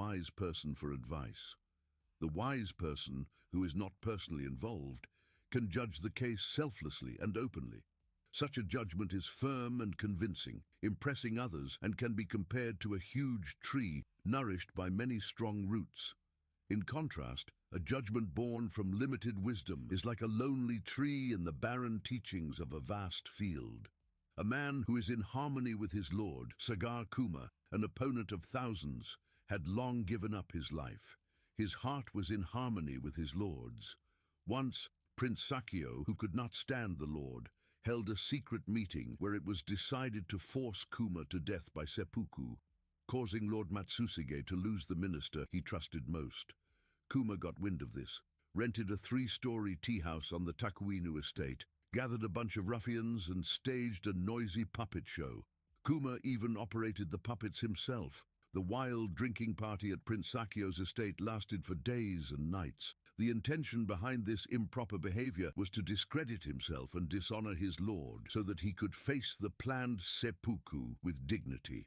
wise person for advice. The wise person, who is not personally involved, can judge the case selflessly and openly. Such a judgment is firm and convincing, impressing others, and can be compared to a huge tree nourished by many strong roots. In contrast, a judgment born from limited wisdom is like a lonely tree in the barren teachings of a vast field. A man who is in harmony with his lord, Sagar Kuma, an opponent of thousands, had long given up his life. His heart was in harmony with his lord's. Once, Prince Sakyo, who could not stand the lord, held a secret meeting where it was decided to force Kuma to death by seppuku, causing Lord Matsushige to lose the minister he trusted most. Kuma got wind of this, rented a 3-story tea house on the Takuinu estate, gathered a bunch of ruffians and staged a noisy puppet show. Kuma even operated the puppets himself. The wild drinking party at Prince Sakyo's estate lasted for days and nights. The intention behind this improper behavior was to discredit himself and dishonor his lord so that he could face the planned seppuku with dignity.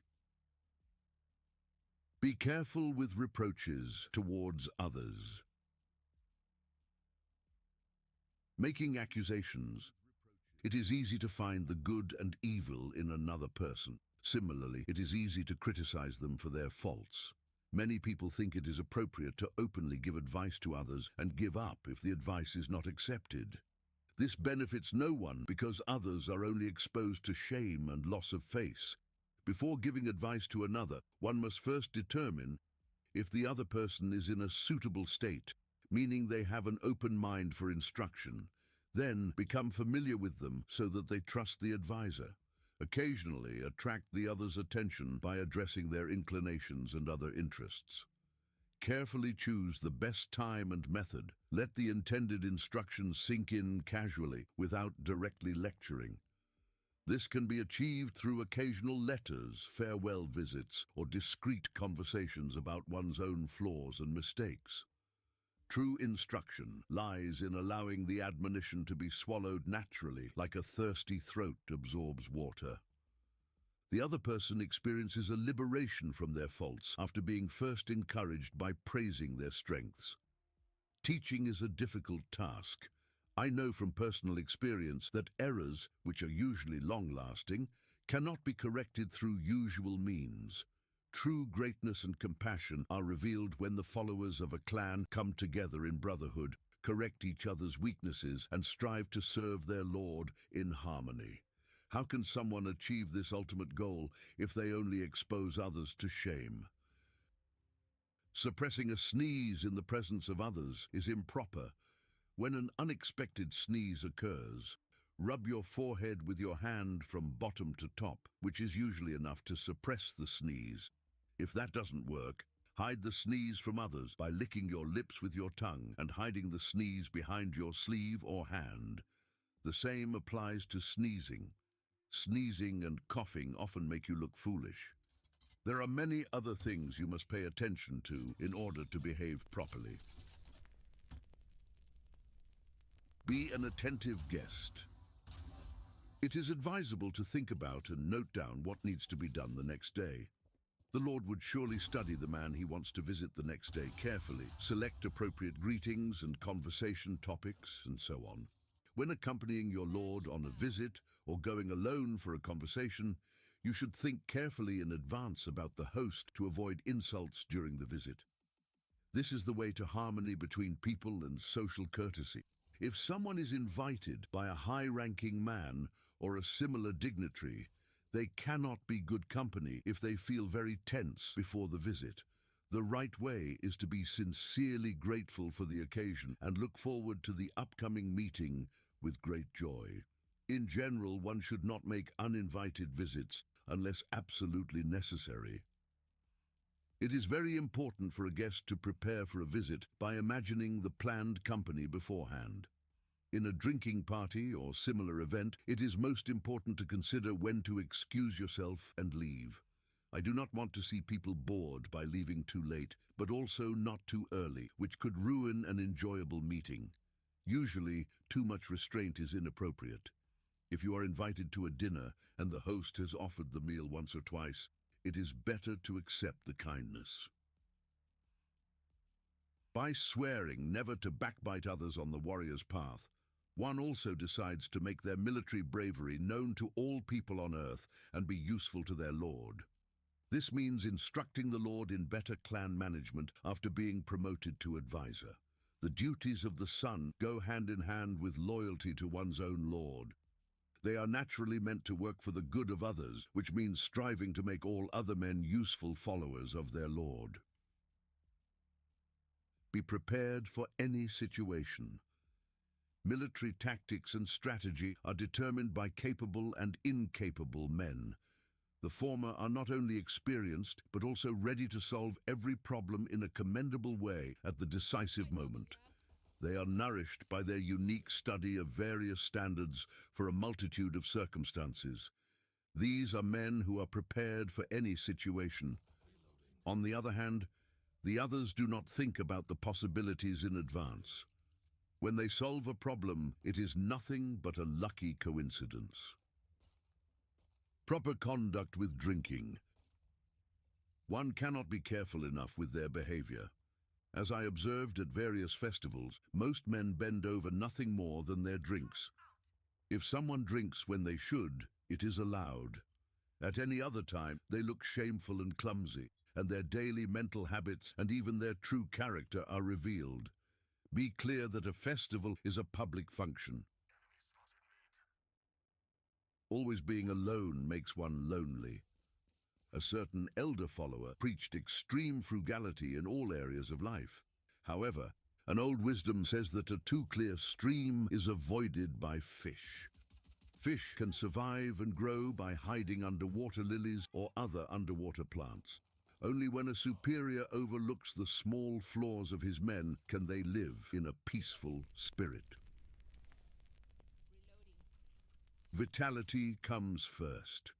Be careful with reproaches towards others. Making accusations. It is easy to find the good and evil in another person. Similarly, it is easy to criticize them for their faults. Many people think it is appropriate to openly give advice to others and give up if the advice is not accepted. This benefits no one because others are only exposed to shame and loss of face. Before giving advice to another, one must first determine if the other person is in a suitable state, meaning they have an open mind for instruction. Then become familiar with them so that they trust the advisor. Occasionally, attract the other's attention by addressing their inclinations and other interests. Carefully choose the best time and method. Let the intended instructions sink in casually, without directly lecturing. This can be achieved through occasional letters, farewell visits, or discreet conversations about one's own flaws and mistakes. True instruction lies in allowing the admonition to be swallowed naturally, like a thirsty throat absorbs water. The other person experiences a liberation from their faults after being first encouraged by praising their strengths. Teaching is a difficult task. I know from personal experience that errors, which are usually long-lasting, cannot be corrected through usual means. True greatness and compassion are revealed when the followers of a clan come together in brotherhood, correct each other's weaknesses, and strive to serve their lord in harmony. How can someone achieve this ultimate goal if they only expose others to shame? Suppressing a sneeze in the presence of others is improper. When an unexpected sneeze occurs, rub your forehead with your hand from bottom to top, which is usually enough to suppress the sneeze. If that doesn't work, hide the sneeze from others by licking your lips with your tongue and hiding the sneeze behind your sleeve or hand. The same applies to sneezing. Sneezing and coughing often make you look foolish. There are many other things you must pay attention to in order to behave properly. Be an attentive guest. It is advisable to think about and note down what needs to be done the next day. The Lord would surely study the man he wants to visit the next day carefully, select appropriate greetings and conversation topics, and so on. When accompanying your Lord on a visit or going alone for a conversation, you should think carefully in advance about the host to avoid insults during the visit. This is the way to harmony between people and social courtesy. If someone is invited by a high-ranking man or a similar dignitary, they cannot be good company if they feel very tense before the visit. The right way is to be sincerely grateful for the occasion and look forward to the upcoming meeting with great joy. In general, one should not make uninvited visits unless absolutely necessary. It is very important for a guest to prepare for a visit by imagining the planned company beforehand. In a drinking party or similar event, it is most important to consider when to excuse yourself and leave. I do not want to see people bored by leaving too late, but also not too early, which could ruin an enjoyable meeting. Usually, too much restraint is inappropriate. If you are invited to a dinner and the host has offered the meal once or twice, it is better to accept the kindness. By swearing never to backbite others on the warrior's path, one also decides to make their military bravery known to all people on earth and be useful to their lord. This means instructing the lord in better clan management after being promoted to advisor. The duties of the son go hand in hand with loyalty to one's own lord. They are naturally meant to work for the good of others, which means striving to make all other men useful followers of their lord. Be prepared for any situation. Military tactics and strategy are determined by capable and incapable men. The former are not only experienced, but also ready to solve every problem in a commendable way at the decisive moment. They are nourished by their unique study of various standards for a multitude of circumstances. These are men who are prepared for any situation. On the other hand, the others do not think about the possibilities in advance. When they solve a problem, it is nothing but a lucky coincidence. Proper conduct with drinking. One cannot be careful enough with their behavior. As I observed at various festivals, most men bend over nothing more than their drinks. If someone drinks when they should, it is allowed. At any other time, they look shameful and clumsy, and their daily mental habits and even their true character are revealed. Be clear that a festival is a public function. Always being alone makes one lonely. A certain elder follower preached extreme frugality in all areas of life. However, an old wisdom says that a too clear stream is avoided by fish. Fish can survive and grow by hiding under water lilies or other underwater plants. Only when a superior overlooks the small flaws of his men can they live in a peaceful spirit. Vitality comes first.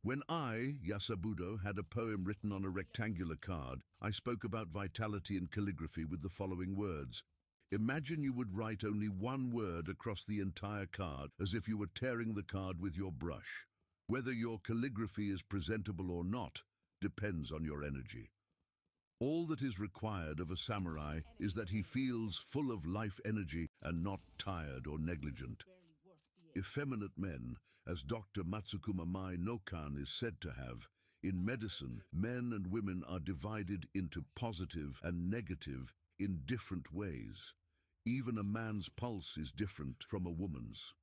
When I, Yasabudo, had a poem written on a rectangular card, I spoke about vitality and calligraphy with the following words. Imagine you would write only one word across the entire card, as if you were tearing the card with your brush. Whether your calligraphy is presentable or not depends on your energy. All that is required of a samurai is that he feels full of life energy and not tired or negligent. Effeminate men, as Dr. Matsukuma Mai no-kan is said to have, in medicine, men and women are divided into positive and negative in different ways. Even a man's pulse is different from a woman's.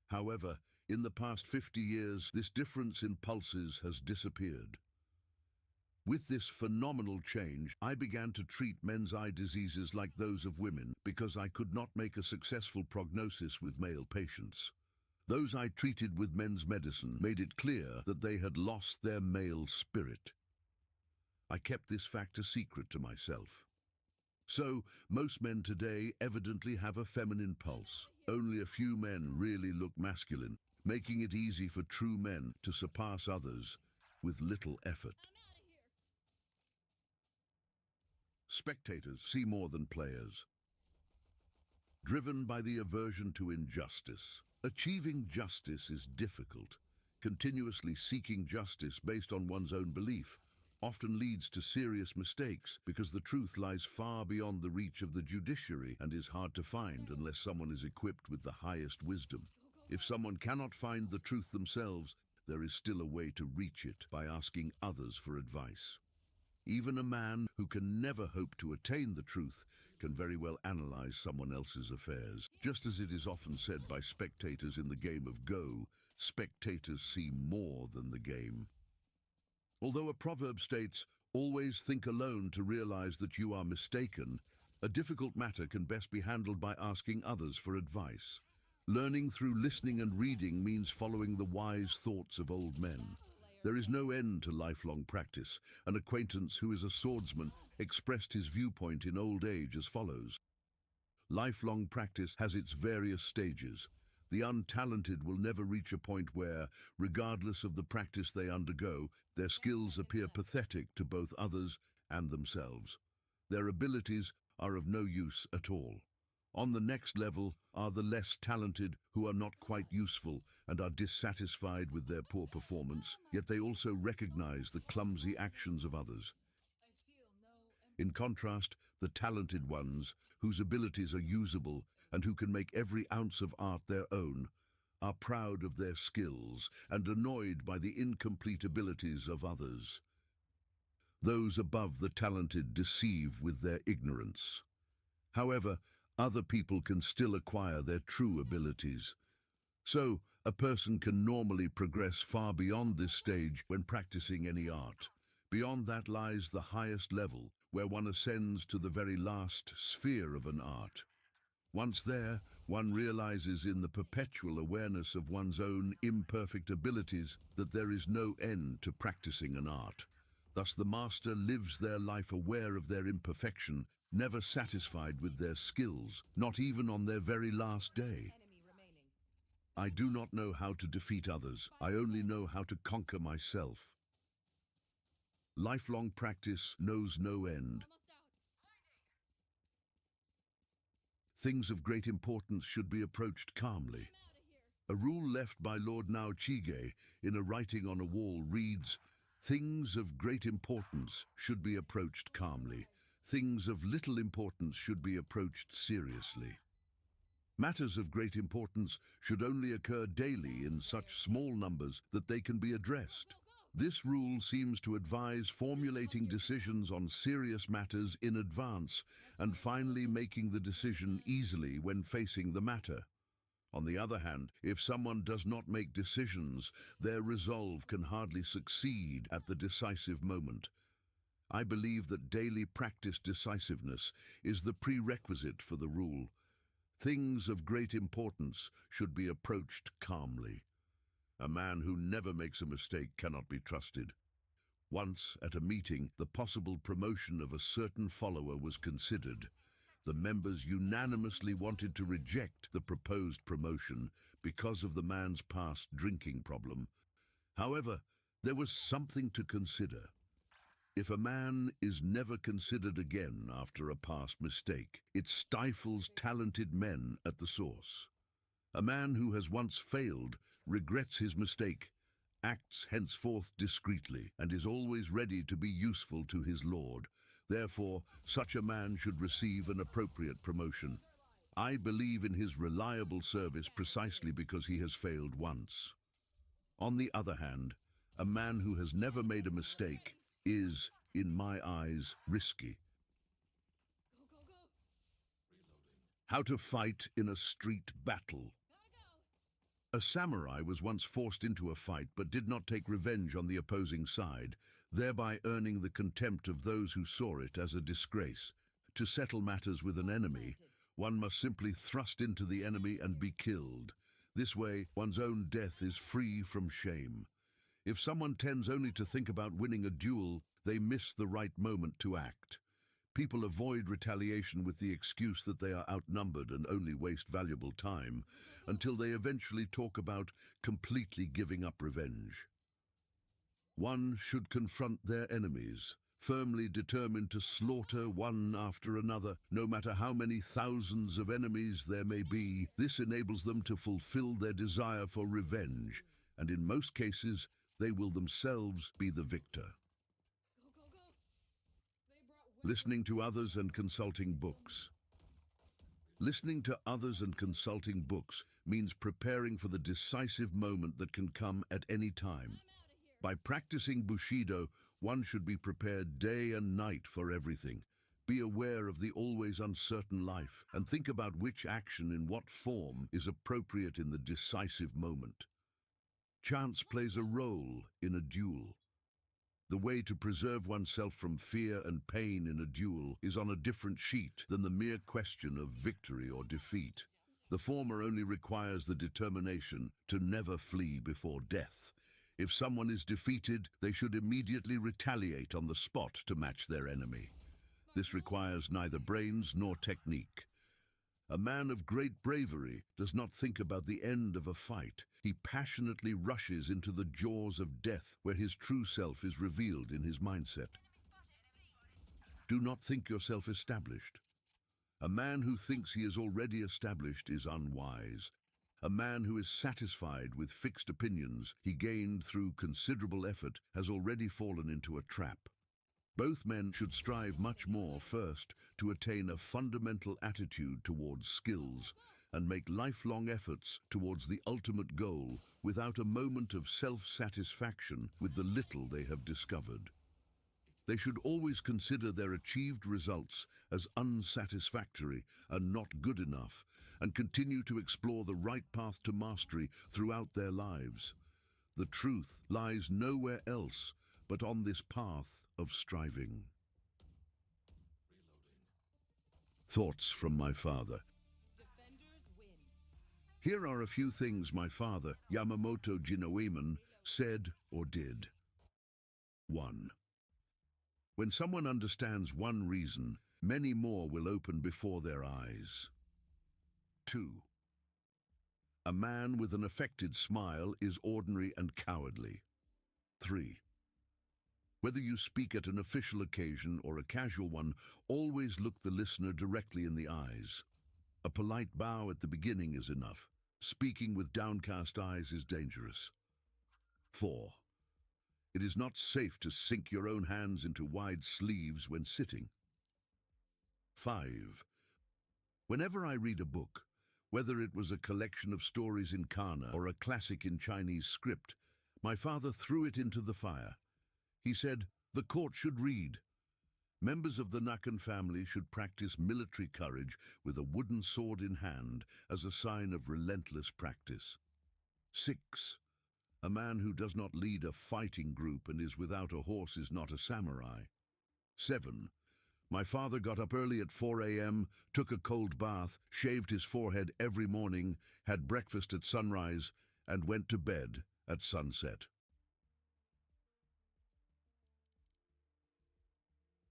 However, in the past 50 years, this difference in pulses has disappeared. With this phenomenal change, I began to treat men's eye diseases like those of women because I could not make a successful prognosis with male patients. Those I treated with men's medicine made it clear that they had lost their male spirit. I kept this fact a secret to myself. So, most men today evidently have a feminine pulse. Only a few men really look masculine, making it easy for true men to surpass others with little effort. Spectators see more than players. Driven by the aversion to injustice. Achieving justice is difficult. Continuously seeking justice based on one's own belief often leads to serious mistakes because the truth lies far beyond the reach of the judiciary and is hard to find unless someone is equipped with the highest wisdom. If someone cannot find the truth themselves, there is still a way to reach it by asking others for advice. Even a man who can never hope to attain the truth can very well analyze someone else's affairs. Just as it is often said by spectators in the game of Go, spectators see more than the game. Although a proverb states, "Always think alone to realize that you are mistaken," a difficult matter can best be handled by asking others for advice. Learning through listening and reading means following the wise thoughts of old men. There is no end to lifelong practice. An acquaintance who is a swordsman expressed his viewpoint in old age as follows. Lifelong practice has its various stages. The untalented will never reach a point where, regardless of the practice they undergo, their skills appear pathetic to both others and themselves. Their abilities are of no use at all. On the next level are the less talented who are not quite useful and are dissatisfied with their poor performance, yet they also recognize the clumsy actions of others. In contrast, the talented ones, whose abilities are usable and who can make every ounce of art their own, are proud of their skills and annoyed by the incomplete abilities of others. Those above the talented deceive with their ignorance. However, other people can still acquire their true abilities. So, a person can normally progress far beyond this stage when practicing any art. Beyond that lies the highest level, where one ascends to the very last sphere of an art. Once there, one realizes in the perpetual awareness of one's own imperfect abilities that there is no end to practicing an art. Thus the master lives their life aware of their imperfection, never satisfied with their skills, not even on their very last day. I do not know how to defeat others. I only know how to conquer myself. Lifelong practice knows no end. Things of great importance should be approached calmly. A rule left by Lord Nao Chige in a writing on a wall reads, "Things of great importance should be approached calmly. Things of little importance should be approached seriously." Matters of great importance should only occur daily in such small numbers that they can be addressed. This rule seems to advise formulating decisions on serious matters in advance and finally making the decision easily when facing the matter. On the other hand, if someone does not make decisions, their resolve can hardly succeed at the decisive moment. I believe that daily practiced decisiveness is the prerequisite for the rule. Things of great importance should be approached calmly. A man who never makes a mistake cannot be trusted. Once, at a meeting, the possible promotion of a certain follower was considered. The members unanimously wanted to reject the proposed promotion because of the man's past drinking problem. However, there was something to consider. If a man is never considered again after a past mistake, it stifles talented men at the source. A man who has once failed regrets his mistake, acts henceforth discreetly, and is always ready to be useful to his lord. Therefore, such a man should receive an appropriate promotion. I believe in his reliable service precisely because he has failed once. On the other hand, a man who has never made a mistake is, in my eyes, risky. How to fight in a street battle. A samurai was once forced into a fight but did not take revenge on the opposing side, thereby earning the contempt of those who saw it as a disgrace. To settle matters with an enemy, one must simply thrust into the enemy and be killed. This way, one's own death is free from shame. If someone tends only to think about winning a duel, they miss the right moment to act. People avoid retaliation with the excuse that they are outnumbered and only waste valuable time, until they eventually talk about completely giving up revenge. One should confront their enemies, firmly determined to slaughter one after another, no matter how many thousands of enemies there may be. This enables them to fulfill their desire for revenge, and in most cases, they will themselves be the victor. Listening to others and consulting books. Listening to others and consulting books means preparing for the decisive moment that can come at any time. By practicing Bushido, one should be prepared day and night for everything. Be aware of the always uncertain life and think about which action in what form is appropriate in the decisive moment. Chance plays a role in a duel. The way to preserve oneself from fear and pain in a duel is on a different sheet than the mere question of victory or defeat. The former only requires the determination to never flee before death. If someone is defeated, they should immediately retaliate on the spot to match their enemy. This requires neither brains nor technique. A man of great bravery does not think about the end of a fight. He passionately rushes into the jaws of death, where his true self is revealed in his mindset. Do not think yourself established. A man who thinks he is already established is unwise. A man who is satisfied with fixed opinions he gained through considerable effort has already fallen into a trap. Both men should strive much more first to attain a fundamental attitude towards skills and make lifelong efforts towards the ultimate goal without a moment of self-satisfaction with the little they have discovered. They should always consider their achieved results as unsatisfactory and not good enough, and continue to explore the right path to mastery throughout their lives. The truth lies nowhere else but on this path of striving. Thoughts from my father. Here are a few things my father, Yamamoto Jinoemon, said or did. 1. When someone understands one reason, many more will open before their eyes. 2. A man with an affected smile is ordinary and cowardly. 3. Whether you speak at an official occasion or a casual one, always look the listener directly in the eyes. A polite bow at the beginning is enough. Speaking with downcast eyes is dangerous. 4. It is not safe to sink your own hands into wide sleeves when sitting. 5. Whenever I read a book, whether it was a collection of stories in kana or a classic in Chinese script, my father threw it into the fire. He said, "The court should read." Members of the Nakan family should practice military courage with a wooden sword in hand as a sign of relentless practice. 6. A man who does not lead a fighting group and is without a horse is not a samurai. 7. My father got up early at 4 a.m., took a cold bath, shaved his forehead every morning, had breakfast at sunrise, and went to bed at sunset.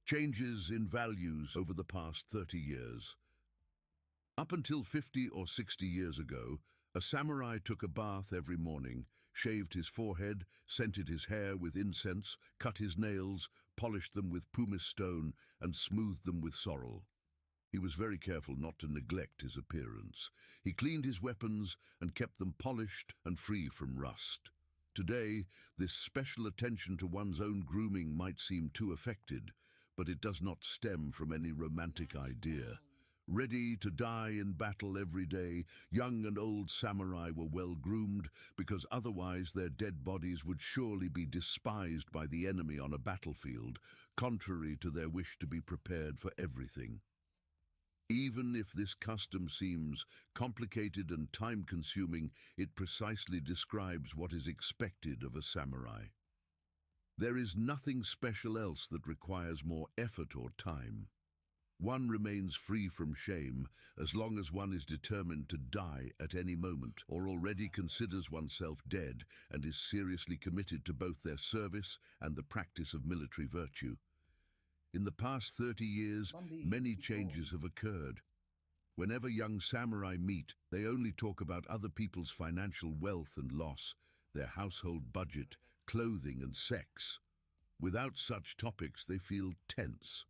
Changes in values over the past 30 years. Up until 50 or 60 years ago, a samurai took a bath every morning, shaved his forehead, scented his hair with incense, cut his nails, polished them with pumice stone, and smoothed them with sorrel. He was very careful not to neglect his appearance. He cleaned his weapons and kept them polished and free from rust. Today, this special attention to one's own grooming might seem too affected, but it does not stem from any romantic idea. Ready to die in battle every day, young and old samurai were well groomed because otherwise their dead bodies would surely be despised by the enemy on a battlefield, contrary to their wish to be prepared for everything. Even if this custom seems complicated and time-consuming, it precisely describes what is expected of a samurai. There is nothing special else that requires more effort or time. One remains free from shame as long as one is determined to die at any moment or already considers oneself dead and is seriously committed to both their service and the practice of military virtue. In the past 30 years, many changes have occurred. Whenever young samurai meet, they only talk about other people's financial wealth and loss, their household budget, clothing and sex. Without such topics, they feel tense.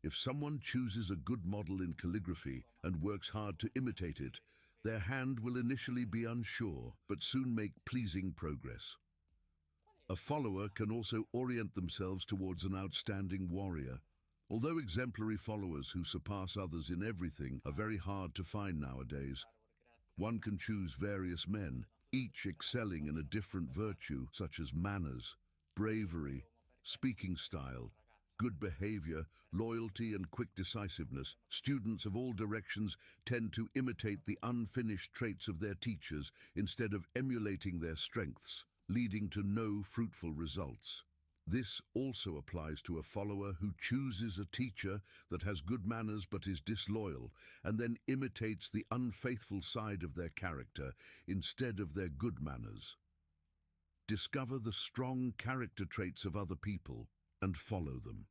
If someone chooses a good model in calligraphy and works hard to imitate it, their hand will initially be unsure, but soon make pleasing progress. A follower can also orient themselves towards an outstanding warrior. Although exemplary followers who surpass others in everything are very hard to find nowadays, one can choose various men, each excelling in a different virtue such as manners, bravery, speaking style, good behavior, loyalty, and quick decisiveness. Students of all directions tend to imitate the unfinished traits of their teachers instead of emulating their strengths, leading to no fruitful results. This also applies to a follower who chooses a teacher that has good manners but is disloyal, and then imitates the unfaithful side of their character instead of their good manners. Discover the strong character traits of other people and follow them.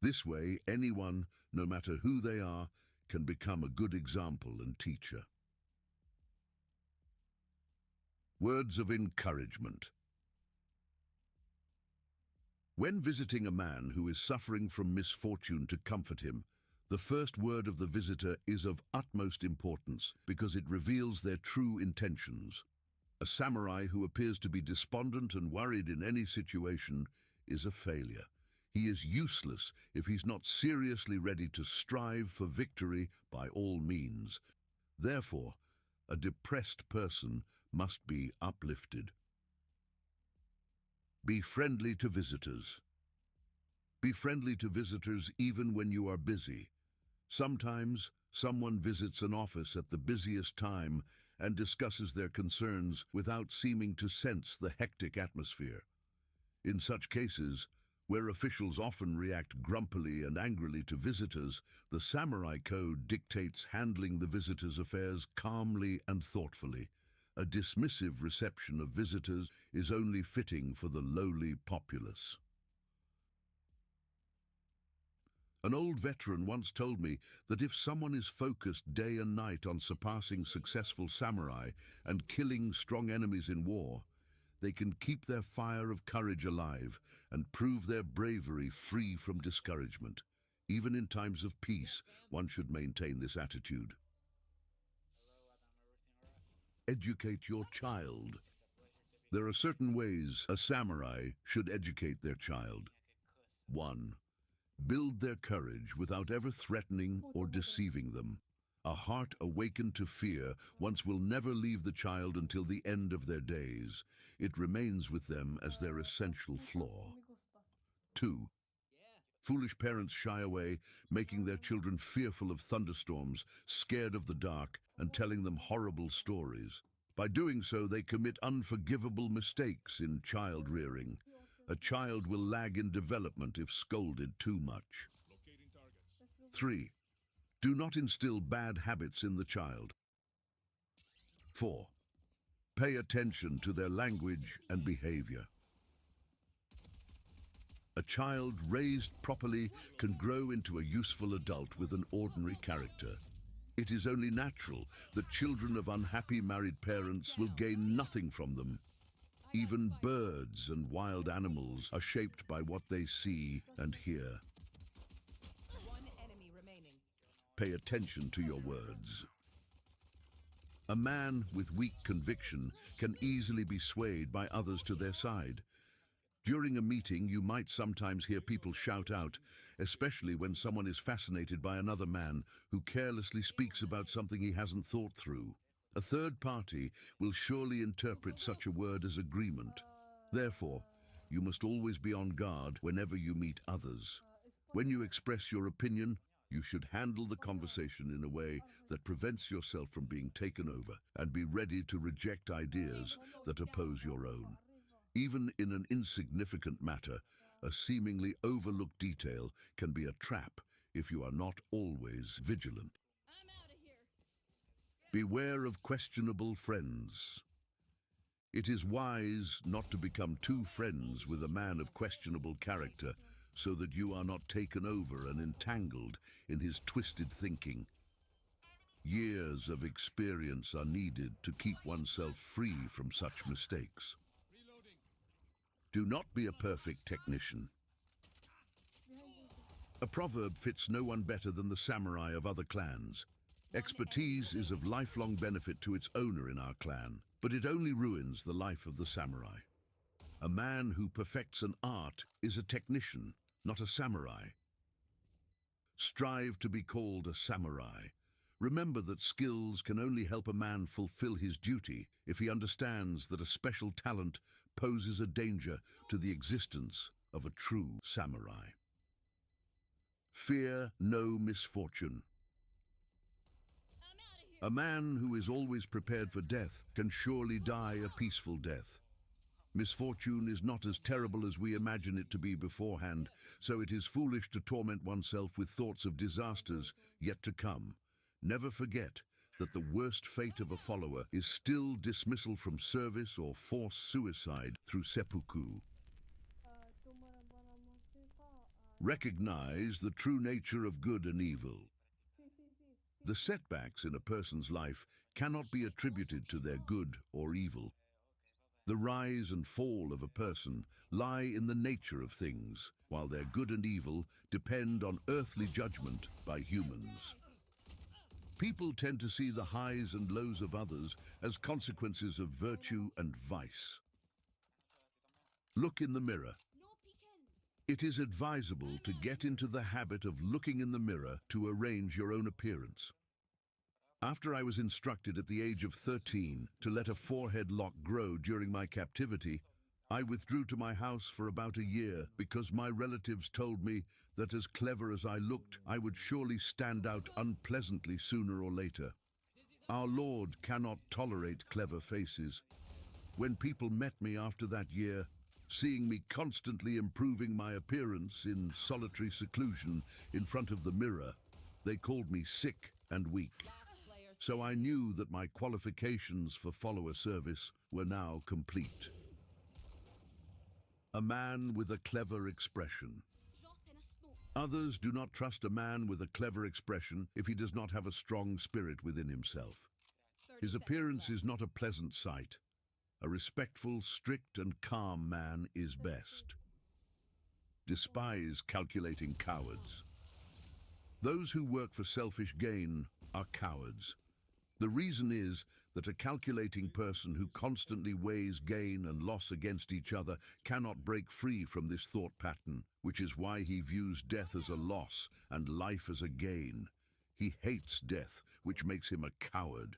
This way, anyone, no matter who they are, can become a good example and teacher. Words of encouragement. When visiting a man who is suffering from misfortune to comfort him, the first word of the visitor is of utmost importance because it reveals their true intentions. A samurai who appears to be despondent and worried in any situation is a failure. He is useless if he's not seriously ready to strive for victory by all means. Therefore, a depressed person must be uplifted. Be friendly to visitors. Be friendly to visitors even when you are busy. Sometimes someone visits an office at the busiest time and discusses their concerns without seeming to sense the hectic atmosphere. In such cases, where officials often react grumpily and angrily to visitors, the samurai code dictates handling the visitor's affairs calmly and thoughtfully. A dismissive reception of visitors is only fitting for the lowly populace. An old veteran once told me that if someone is focused day and night on surpassing successful samurai and killing strong enemies in war, they can keep their fire of courage alive and prove their bravery free from discouragement. Even in times of peace, one should maintain this attitude. Educate your child. There are certain ways a samurai should educate their child. 1. Build their courage without ever threatening or deceiving them. A heart awakened to fear once will never leave the child until the end of their days. It remains with them as their essential flaw. 2. Foolish parents shy away, making their children fearful of thunderstorms, scared of the dark, and telling them horrible stories. By doing so, they commit unforgivable mistakes in child rearing. A child will lag in development if scolded too much. 3. Do not instill bad habits in the child. 4. Pay attention to their language and behavior. A child raised properly can grow into a useful adult with an ordinary character. It is only natural that children of unhappy married parents will gain nothing from them. Even birds and wild animals are shaped by what they see and hear. Pay attention to your words. A man with weak conviction can easily be swayed by others to their side. During a meeting, you might sometimes hear people shout out, especially when someone is fascinated by another man who carelessly speaks about something he hasn't thought through. A third party will surely interpret such a word as agreement. Therefore, you must always be on guard whenever you meet others. When you express your opinion, you should handle the conversation in a way that prevents yourself from being taken over, and be ready to reject ideas that oppose your own. Even in an insignificant matter, a seemingly overlooked detail can be a trap if you are not always vigilant. Beware of questionable friends. It is wise not to become too friends with a man of questionable character, so that you are not taken over and entangled in his twisted thinking. Years of experience are needed to keep oneself free from such mistakes. Do not be a perfect technician. A proverb fits no one better than the samurai of other clans. Expertise is of lifelong benefit to its owner in our clan, but it only ruins the life of the samurai. A man who perfects an art is a technician, not a samurai. Strive to be called a samurai. Remember that skills can only help a man fulfill his duty if he understands that a special talent poses a danger to the existence of a true samurai. Fear no misfortune. A man who is always prepared for death can surely die a peaceful death. Misfortune is not as terrible as we imagine it to be beforehand, so it is foolish to torment oneself with thoughts of disasters yet to come. Never forget that the worst fate of a follower is still dismissal from service or forced suicide through seppuku. Recognize the true nature of good and evil. The setbacks in a person's life cannot be attributed to their good or evil. The rise and fall of a person lie in the nature of things, while their good and evil depend on earthly judgment by humans. People tend to see the highs and lows of others as consequences of virtue and vice. Look in the mirror. It is advisable to get into the habit of looking in the mirror to arrange your own appearance. After I was instructed at the age of 13 to let a forehead lock grow during my captivity, I withdrew to my house for about a year because my relatives told me that as clever as I looked, I would surely stand out unpleasantly sooner or later. Our Lord cannot tolerate clever faces. When people met me after that year, seeing me constantly improving my appearance in solitary seclusion in front of the mirror, they called me sick and weak. So I knew that my qualifications for follower service were now complete. A man with a clever expression. Others do not trust a man with a clever expression if he does not have a strong spirit within himself. His appearance is not a pleasant sight. A respectful, strict, and calm man is best. Despise calculating cowards. Those who work for selfish gain are cowards. The reason is that a calculating person who constantly weighs gain and loss against each other cannot break free from this thought pattern, which is why he views death as a loss and life as a gain. He hates death, which makes him a coward.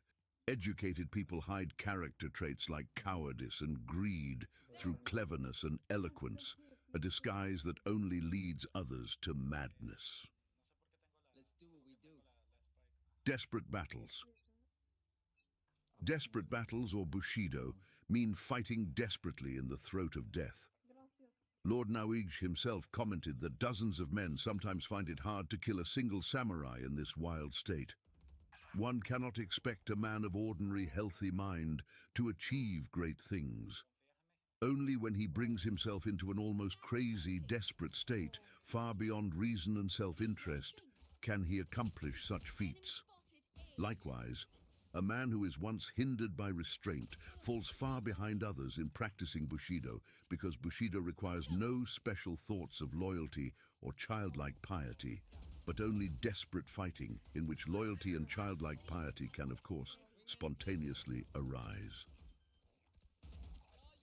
Educated people hide character traits like cowardice and greed through cleverness and eloquence, a disguise that only leads others to madness. Desperate battles. Desperate battles, or bushido, mean fighting desperately in the throat of death. Lord Noob himself commented that dozens of men sometimes find it hard to kill a single samurai in this wild state. One cannot expect a man of ordinary, healthy mind to achieve great things. Only when he brings himself into an almost crazy, desperate state, far beyond reason and self-interest, can he accomplish such feats. Likewise, a man who is once hindered by restraint falls far behind others in practicing bushido because bushido requires no special thoughts of loyalty or childlike piety, but only desperate fighting in which loyalty and childlike piety can, of course, spontaneously arise.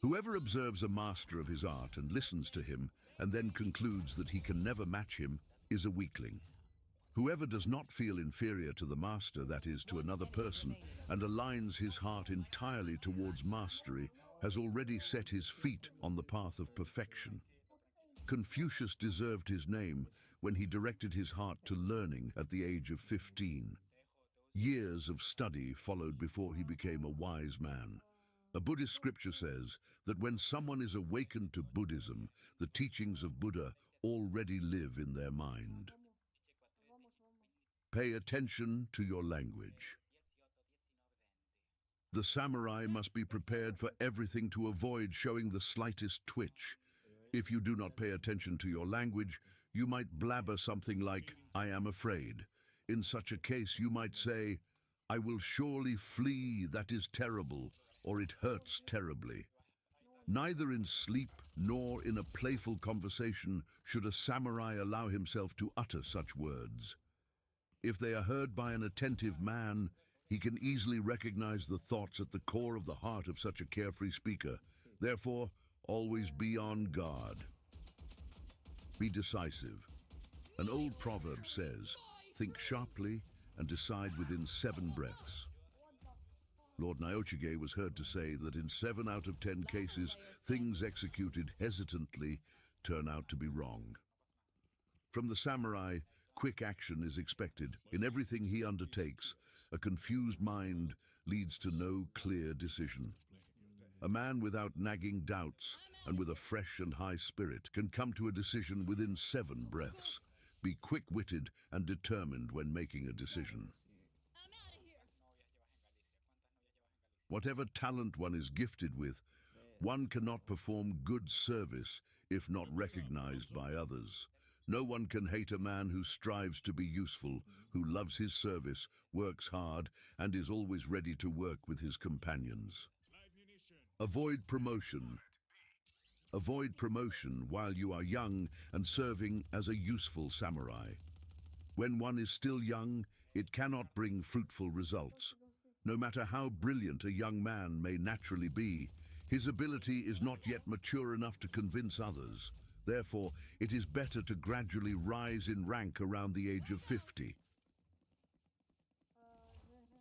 Whoever observes a master of his art and listens to him and then concludes that he can never match him is a weakling. Whoever does not feel inferior to the master, that is, to another person, and aligns his heart entirely towards mastery, has already set his feet on the path of perfection. Confucius deserved his name when he directed his heart to learning at the age of 15. Years of study followed before he became a wise man. A Buddhist scripture says that when someone is awakened to Buddhism, the teachings of Buddha already live in their mind. Pay attention to your language. The samurai must be prepared for everything to avoid showing the slightest twitch. If you do not pay attention to your language, you might blabber something like, "I am afraid." In such a case, you might say, "I will surely flee, that is terrible," or "it hurts terribly." Neither in sleep nor in a playful conversation should a samurai allow himself to utter such words. If they are heard by an attentive man, he can easily recognize the thoughts at the core of the heart of such a carefree speaker. Therefore, always be on guard. Be decisive. An old proverb says, "Think sharply and decide within 7 breaths." Lord Noob was heard to say that in 7 out of 10 cases, things executed hesitantly turn out to be wrong. From the samurai, quick action is expected. In everything he undertakes, a confused mind leads to no clear decision. A man without nagging doubts and with a fresh and high spirit can come to a decision within 7 breaths. Be quick-witted and determined when making a decision. Whatever talent one is gifted with, one cannot perform good service if not recognized by others. No one can hate a man who strives to be useful, who loves his service, works hard, and is always ready to work with his companions. Avoid promotion. Avoid promotion while you are young and serving as a useful samurai. When one is still young, It cannot bring fruitful results. No matter how brilliant a young man may naturally be, his ability is not yet mature enough to convince others. Therefore, it is better to gradually rise in rank around the age of 50.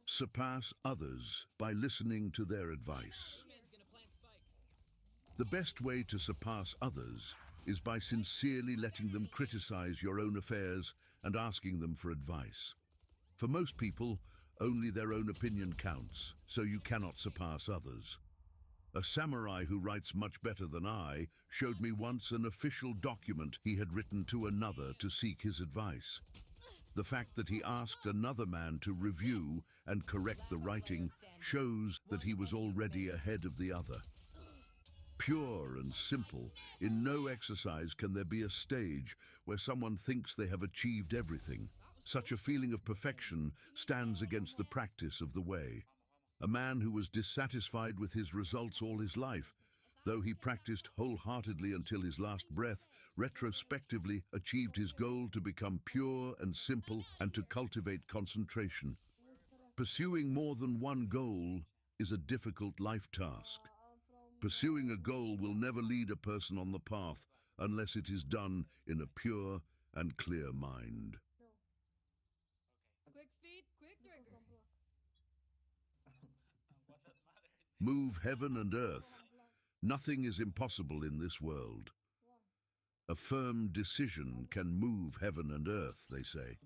Surpass others by listening to their advice. The best way to surpass others is by sincerely letting them criticize your own affairs and asking them for advice. For most people, only their own opinion counts, so you cannot surpass others. A samurai who writes much better than I showed me once an official document he had written to another to seek his advice. The fact that he asked another man to review and correct the writing shows that he was already ahead of the other. Pure and simple, in no exercise can there be a stage where someone thinks they have achieved everything. Such a feeling of perfection stands against the practice of the way. A man who was dissatisfied with his results all his life, though he practiced wholeheartedly until his last breath, retrospectively achieved his goal to become pure and simple and to cultivate concentration. Pursuing more than one goal is a difficult life task. Pursuing a goal will never lead a person on the path unless it is done in a pure and clear mind. Quick feet, quick trigger. Move heaven and earth. Nothing is impossible in this world. A firm decision can move heaven and earth, they say.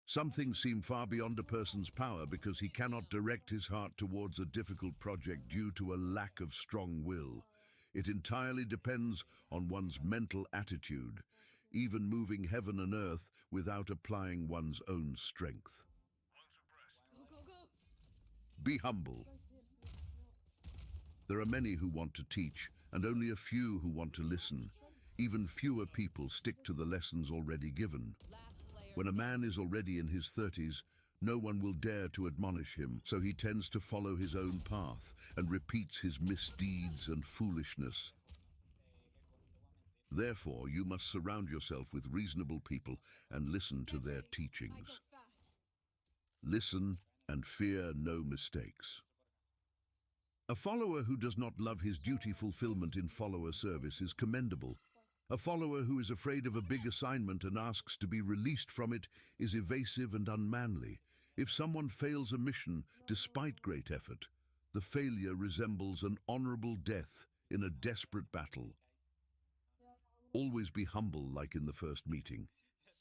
Some things seem far beyond a person's power because he cannot direct his heart towards a difficult project due to a lack of strong will. It entirely depends on one's mental attitude, even moving heaven and earth without applying one's own strength. Go, go, go. Be humble. There are many who want to teach, and only a few who want to listen. Even fewer people stick to the lessons already given. When a man is already in his 30s, no one will dare to admonish him, so he tends to follow his own path and repeats his misdeeds and foolishness. Therefore, you must surround yourself with reasonable people and listen to their teachings. Listen and fear no mistakes. A follower who does not love his duty fulfillment in follower service is commendable. A follower who is afraid of a big assignment and asks to be released from it is evasive and unmanly. If someone fails a mission despite great effort, the failure resembles an honorable death in a desperate battle. Always be humble like in the first meeting.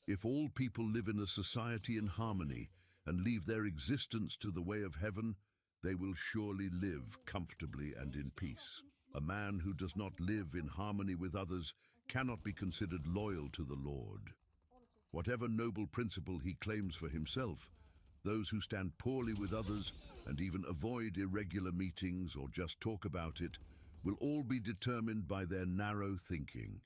If all people live in a society in harmony and leave their existence to the way of heaven, they will surely live comfortably and in peace. A man who does not live in harmony with others cannot be considered loyal to the Lord. Whatever noble principle he claims for himself, those who stand poorly with others and even avoid irregular meetings or just talk about it will all be determined by their narrow thinking.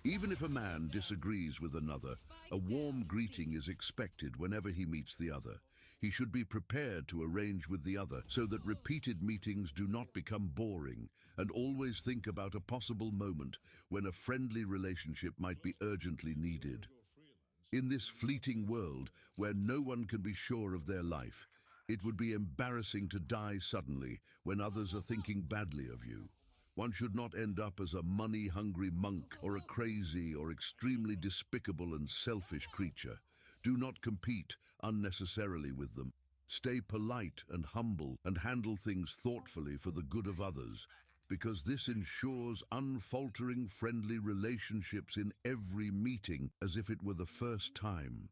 Even if a man disagrees with another, a warm greeting is expected whenever he meets the other. He should be prepared to arrange with the other so that repeated meetings do not become boring, and always think about a possible moment when a friendly relationship might be urgently needed. In this fleeting world where no one can be sure of their life, it would be embarrassing to die suddenly when others are thinking badly of you. One should not end up as a money-hungry monk or a crazy or extremely despicable and selfish creature. Do not compete unnecessarily with them. Stay polite and humble and handle things thoughtfully for the good of others, because this ensures unfaltering friendly relationships in every meeting as if it were the first time.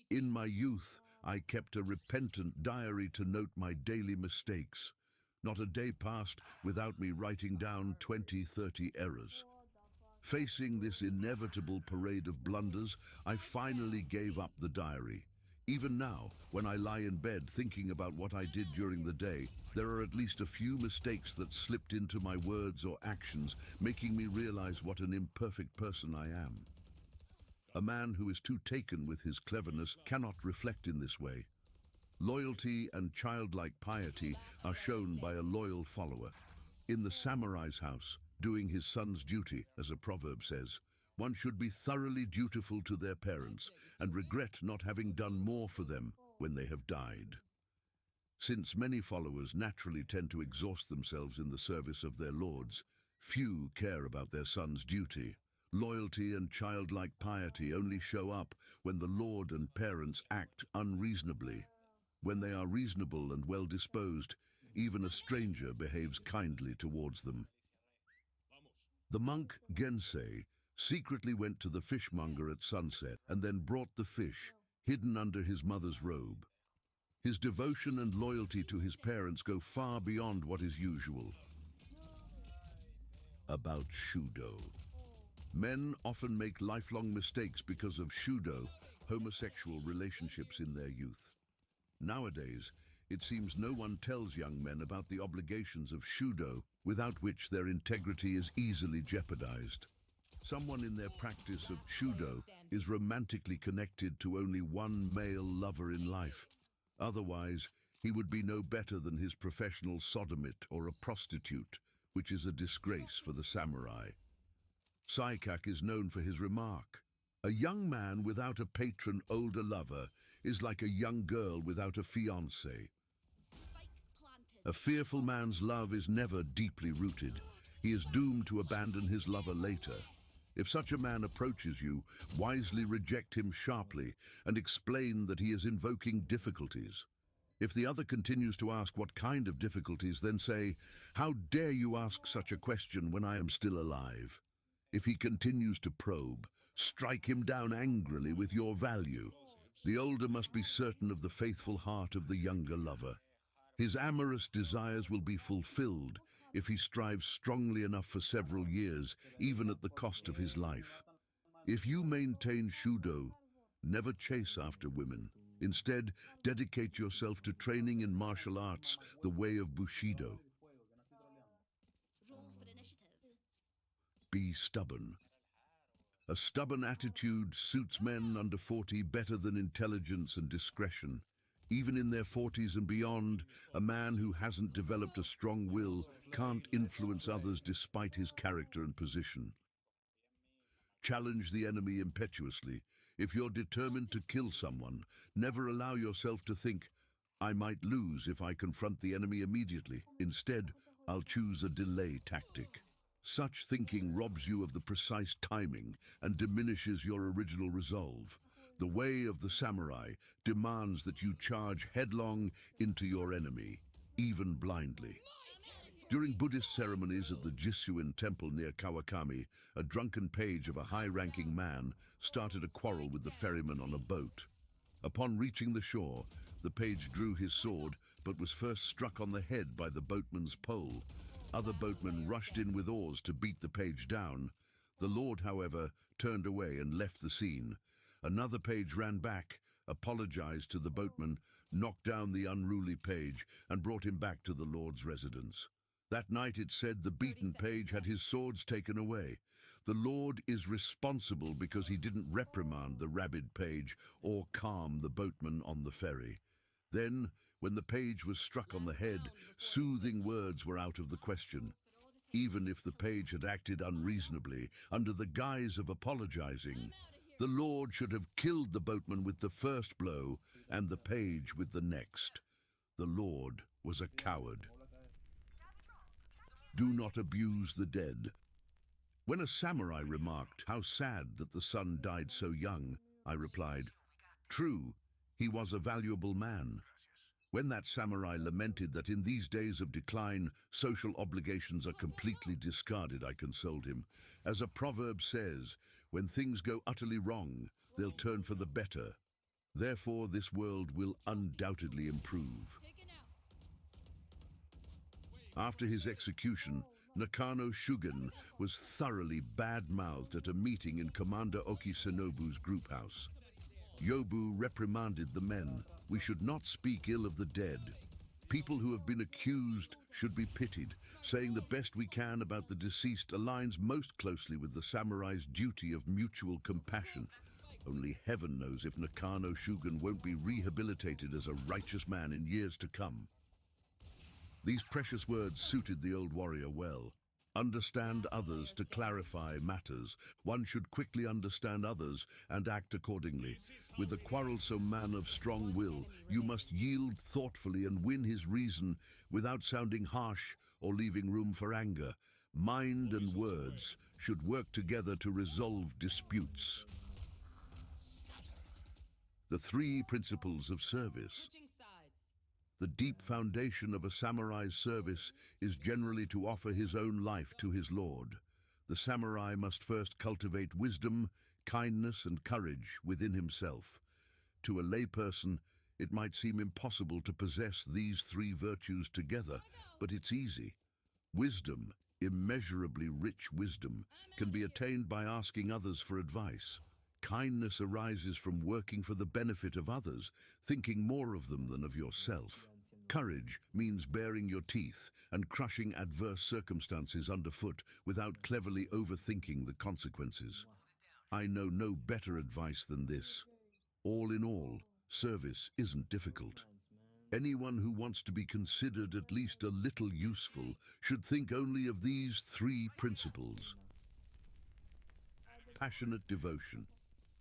In my youth, I kept a repentant diary to note my daily mistakes. Not a day passed without me writing down 20-30 errors. Facing this inevitable parade of blunders, I finally gave up the diary. Even now, when I lie in bed thinking about what I did during the day, there are at least a few mistakes that slipped into my words or actions, making me realize what an imperfect person I am. A man who is too taken with his cleverness cannot reflect in this way. Loyalty and childlike piety are shown by a loyal follower. In the samurai's house, doing his son's duty, as a proverb says, One should be thoroughly dutiful to their parents and regret not having done more for them when they have died. Since many followers naturally tend to exhaust themselves in the service of their lords, few care about their son's duty. Loyalty and childlike piety only show up when the lord and parents act unreasonably. When they are reasonable and well-disposed, even a stranger behaves kindly towards them. The monk Gensei secretly went to the fishmonger at sunset and then brought the fish, hidden under his mother's robe. His devotion and loyalty to his parents go far beyond what is usual. About Shudo. Men often make lifelong mistakes because of Shudo, homosexual relationships in their youth. Nowadays, it seems no one tells young men about the obligations of Shudo, without which their integrity is easily jeopardized. Someone in their practice of Shudo is romantically connected to only one male lover in life. Otherwise, he would be no better than his professional sodomite or a prostitute, which is a disgrace for the samurai. Saikak is known for his remark, "A young man without a patron older lover is like a young girl without a fiancé." A fearful man's love is never deeply rooted. He is doomed to abandon his lover later. If such a man approaches you, wisely reject him sharply and explain that he is invoking difficulties. If the other continues to ask what kind of difficulties, then say, "How dare you ask such a question when I am still alive?" If he continues to probe, strike him down angrily with your value. The older must be certain of the faithful heart of the younger lover. His amorous desires will be fulfilled if he strives strongly enough for several years, even at the cost of his life. If you maintain Shudo, never chase after women. Instead, dedicate yourself to training in martial arts, the way of Bushido. Be stubborn. A stubborn attitude suits men under 40 better than intelligence and discretion. Even in their 40s and beyond, a man who hasn't developed a strong will can't influence others despite his character and position. Challenge the enemy impetuously. If you're determined to kill someone, never allow yourself to think, "I might lose if I confront the enemy immediately. Instead, I'll choose a delay tactic." Such thinking robs you of the precise timing and diminishes your original resolve. The way of the samurai demands that you charge headlong into your enemy, even blindly. During Buddhist ceremonies at the Jisuin temple near Kawakami, a drunken page of a high-ranking man started a quarrel with the ferryman on a boat. Upon reaching the shore, the page drew his sword, but was first struck on the head by the boatman's pole. Other boatmen rushed in with oars to beat the page down. The lord, however, turned away and left the scene. Another page ran back, apologized to the boatman, knocked down the unruly page, and brought him back to the lord's residence. That night, it said, the beaten page had his swords taken away. The lord is responsible because he didn't reprimand the rabid page or calm the boatman on the ferry. Then, when the page was struck on the head, soothing words were out of the question. Even if the page had acted unreasonably, under the guise of apologizing, the lord should have killed the boatman with the first blow and the page with the next. The lord was a coward. Do not abuse the dead. When a samurai remarked, "How sad that the son died so young," I replied, "True, he was a valuable man." When that samurai lamented that in these days of decline, social obligations are completely discarded, I consoled him. As a proverb says, when things go utterly wrong, they'll turn for the better. Therefore, this world will undoubtedly improve. After his execution, Nakano Shugen was thoroughly bad-mouthed at a meeting in Commander Okisenobu's group house. Yobu reprimanded the men. "We should not speak ill of the dead. People who have been accused should be pitied. Saying the best we can about the deceased aligns most closely with the samurai's duty of mutual compassion. Only heaven knows if Nakano Shugen won't be rehabilitated as a righteous man in years to come." These precious words suited the old warrior well. Understand others to clarify matters. One should quickly understand others and act accordingly. With a quarrelsome man of strong will, you must yield thoughtfully and win his reason without sounding harsh or leaving room for anger. Mind and words should work together to resolve disputes. The three principles of service. Switching sides. The deep foundation of a samurai's service is generally to offer his own life to his lord. The samurai must first cultivate wisdom, kindness, and courage within himself. To a layperson, it might seem impossible to possess these three virtues together, but it's easy. Wisdom, immeasurably rich wisdom, can be attained by asking others for advice. Kindness arises from working for the benefit of others, thinking more of them than of yourself. Courage means baring your teeth and crushing adverse circumstances underfoot without cleverly overthinking the consequences. I know no better advice than this. All in all, service isn't difficult. Anyone who wants to be considered at least a little useful should think only of these three principles. Passionate devotion.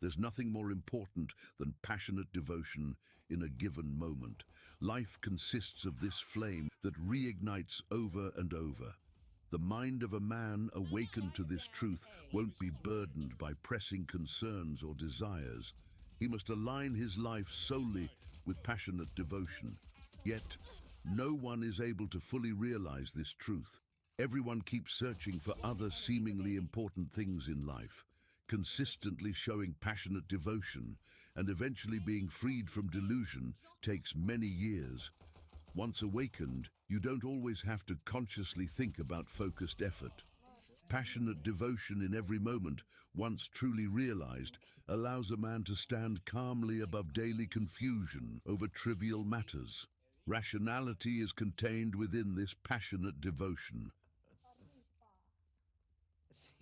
There's nothing more important than passionate devotion in a given moment. Life consists of this flame that reignites over and over. The mind of a man awakened to this truth won't be burdened by pressing concerns or desires. He must align his life solely with passionate devotion. Yet, no one is able to fully realize this truth. Everyone keeps searching for other seemingly important things in life. Consistently showing passionate devotion and eventually being freed from delusion takes many years. Once awakened, you don't always have to consciously think about focused effort. Passionate devotion in every moment, once truly realized, allows a man to stand calmly above daily confusion over trivial matters. Rationality is contained within this passionate devotion.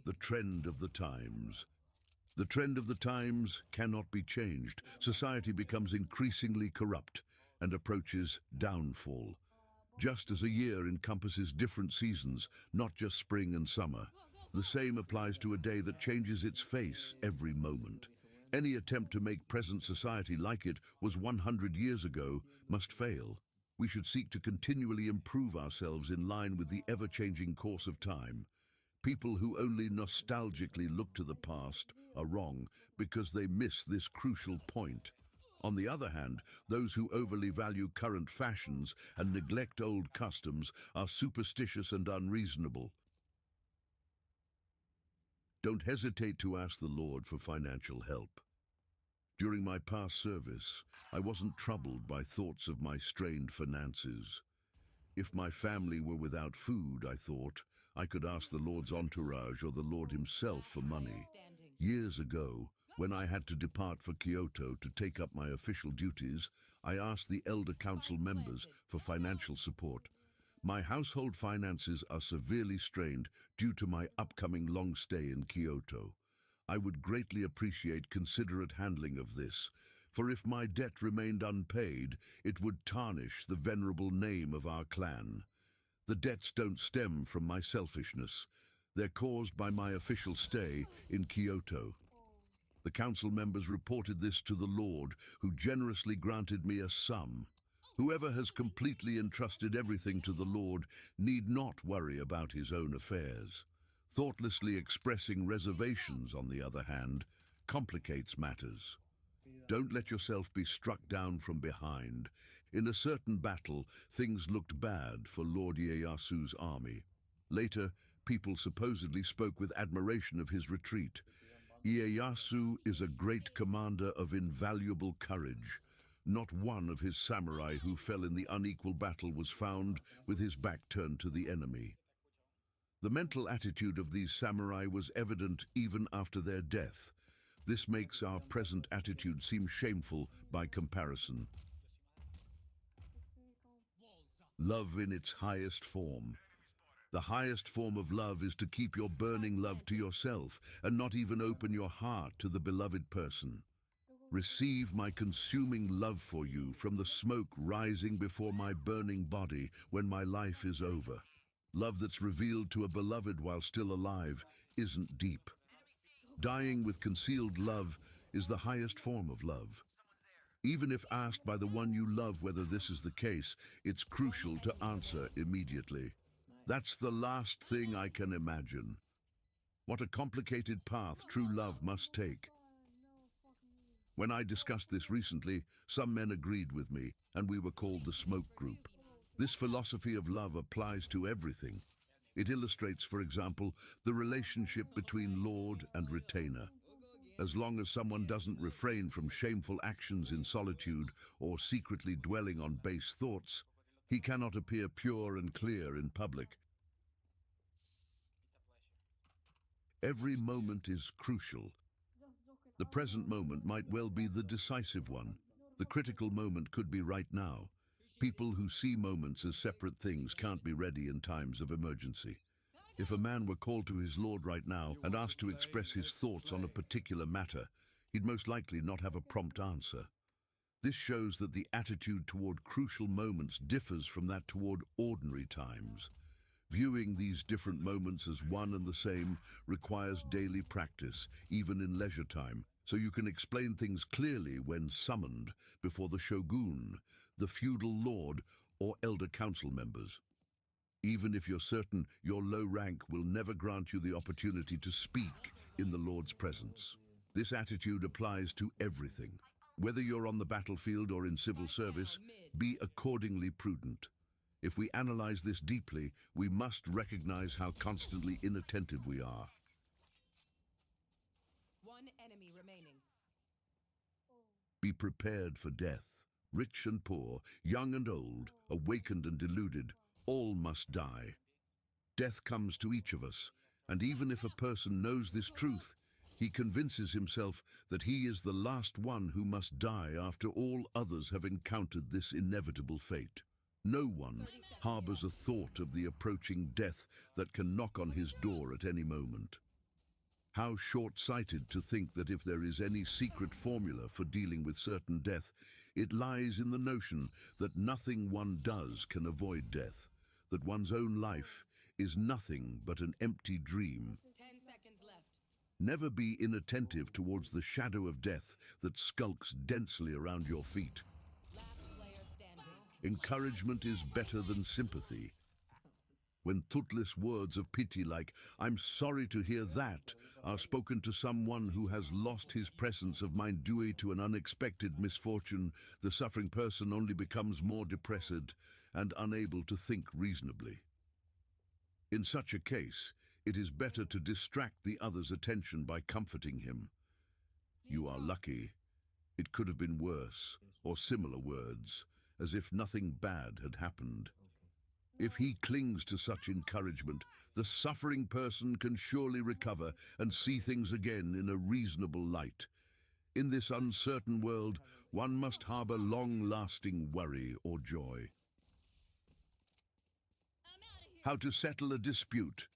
The trend of the times. The trend of the times cannot be changed. Society becomes increasingly corrupt and approaches downfall. Just as a year encompasses different seasons, not just spring and summer, the same applies to a day that changes its face every moment. Any attempt to make present society like it was 100 years ago must fail. We should seek to continually improve ourselves in line with the ever-changing course of time. People who only nostalgically look to the past are wrong because they miss this crucial point. On the other hand, those who overly value current fashions and neglect old customs are superstitious and unreasonable. Don't hesitate to ask the Lord for financial help. During my past service, I wasn't troubled by thoughts of my strained finances. If my family were without food, I thought, I could ask the Lord's entourage or the Lord himself for money. Years ago, when I had to depart for Kyoto to take up my official duties, I asked the Elder Council members for financial support. My household finances are severely strained due to my upcoming long stay in Kyoto. I would greatly appreciate considerate handling of this, for if my debt remained unpaid, it would tarnish the venerable name of our clan. The debts don't stem from my selfishness. They're caused by my official stay in Kyoto. The council members reported this to the Lord, who generously granted me a sum. Whoever has completely entrusted everything to the Lord need not worry about his own affairs. Thoughtlessly expressing reservations, on the other hand, complicates matters. Don't let yourself be struck down from behind. In a certain battle, things looked bad for Lord Ieyasu's army. Later, people supposedly spoke with admiration of his retreat. Ieyasu is a great commander of invaluable courage. Not one of his samurai who fell in the unequal battle was found with his back turned to the enemy. The mental attitude of these samurai was evident even after their death. This makes our present attitude seem shameful by comparison. Love in its highest form. The highest form of love is to keep your burning love to yourself and not even open your heart to the beloved person. Receive my consuming love for you from the smoke rising before my burning body when my life is over. Love that's revealed to a beloved while still alive isn't deep. Dying with concealed love is the highest form of love. Even if asked by the one you love whether this is the case, it's crucial to answer immediately. That's the last thing I can imagine. What a complicated path true love must take. When I discussed this recently, some men agreed with me, and we were called the smoke group. This philosophy of love applies to everything. It illustrates, for example, the relationship between lord and retainer. As long as someone doesn't refrain from shameful actions in solitude or secretly dwelling on base thoughts, he cannot appear pure and clear in public. Every moment is crucial. The present moment might well be the decisive one. The critical moment could be right now. People who see moments as separate things can't be ready in times of emergency. If a man were called to his lord right now and asked to express his thoughts on a particular matter, he'd most likely not have a prompt answer. This shows that the attitude toward crucial moments differs from that toward ordinary times. Viewing these different moments as one and the same requires daily practice, even in leisure time, so you can explain things clearly when summoned before the shogun, the feudal lord, or elder council members. Even if you're certain your low rank will never grant you the opportunity to speak in the Lord's presence. This attitude applies to everything. Whether you're on the battlefield or in civil service, be accordingly prudent. If we analyze this deeply, we must recognize how constantly inattentive we are. One enemy remaining. Be prepared for death. Rich and poor, young and old, awakened and deluded, all must die. Death comes to each of us, and even if a person knows this truth, he convinces himself that he is the last one who must die after all others have encountered this inevitable fate. No one harbors a thought of the approaching death that can knock on his door at any moment. How short-sighted to think that if there is any secret formula for dealing with certain death, it lies in the notion that nothing one does can avoid death, that one's own life is nothing but an empty dream. 10 seconds left. Never be inattentive towards the shadow of death that skulks densely around your feet. Last player standing. Encouragement is better than sympathy. When thoughtless words of pity like, "I'm sorry to hear that," are spoken to someone who has lost his presence of mind due to an unexpected misfortune, the suffering person only becomes more depressed and unable to think reasonably. In such a case, it is better to distract the other's attention by comforting him. "You are lucky. It could have been worse," or similar words, as if nothing bad had happened. If he clings to such encouragement, the suffering person can surely recover and see things again in a reasonable light. In this uncertain world, one must harbor long-lasting worry or joy. How to settle a dispute.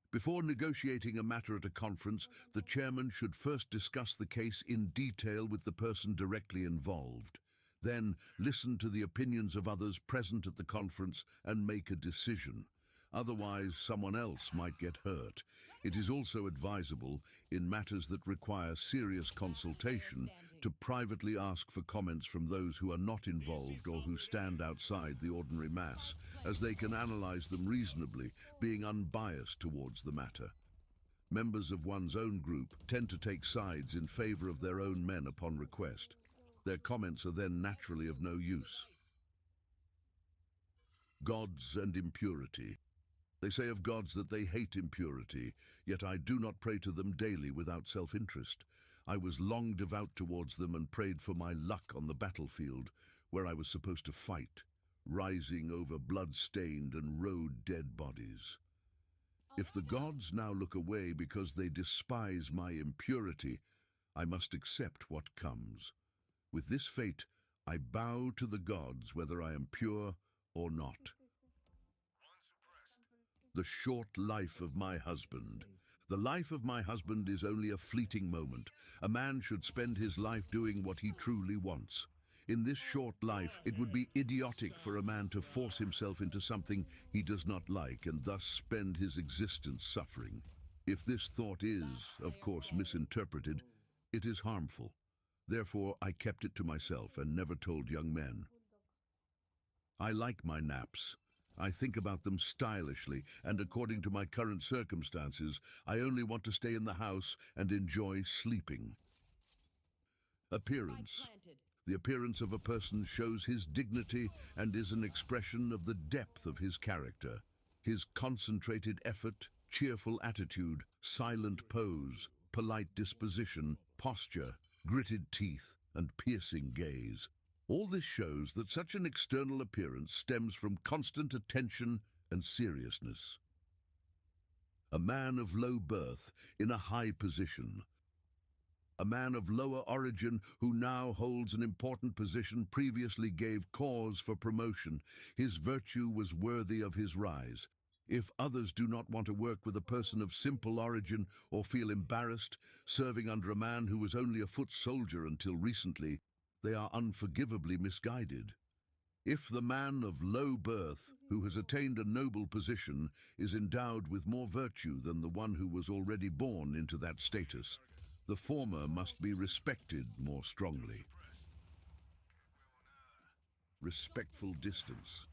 Before negotiating a matter at a conference, the chairman should first discuss the case in detail with the person directly involved. Then listen to the opinions of others present at the conference and make a decision. Otherwise, someone else might get hurt. It is also advisable, in matters that require serious consultation, to privately ask for comments from those who are not involved or who stand outside the ordinary mass, as they can analyze them reasonably, being unbiased towards the matter. Members of one's own group tend to take sides in favor of their own men upon request. Their comments are then naturally of no use. Gods and impurity. They say of gods that they hate impurity, yet I do not pray to them daily without self-interest. I was long devout towards them and prayed for my luck on the battlefield, where I was supposed to fight, rising over blood-stained and road dead bodies. If the gods now look away because they despise my impurity, I must accept what comes. With this fate, I bow to the gods whether I am pure or not. The short life of my husband. The life of my husband is only a fleeting moment. A man should spend his life doing what he truly wants. In this short life, it would be idiotic for a man to force himself into something he does not like and thus spend his existence suffering. If this thought is, of course, misinterpreted, it is harmful. Therefore, I kept it to myself and never told young men. I like my naps. I think about them stylishly, and according to my current circumstances, I only want to stay in the house and enjoy sleeping. Appearance. Spike planted. The appearance of a person shows his dignity and is an expression of the depth of his character. His concentrated effort, cheerful attitude, silent pose, polite disposition, posture, gritted teeth, and piercing gaze. All this shows that such an external appearance stems from constant attention and seriousness. A man of low birth in a high position. A man of lower origin who now holds an important position previously gave cause for promotion. His virtue was worthy of his rise. If others do not want to work with a person of simple origin or feel embarrassed serving under a man who was only a foot soldier until recently, they are unforgivably misguided. If the man of low birth, who has attained a noble position, is endowed with more virtue than the one who was already born into that status, the former must be respected more strongly. Respectful distance.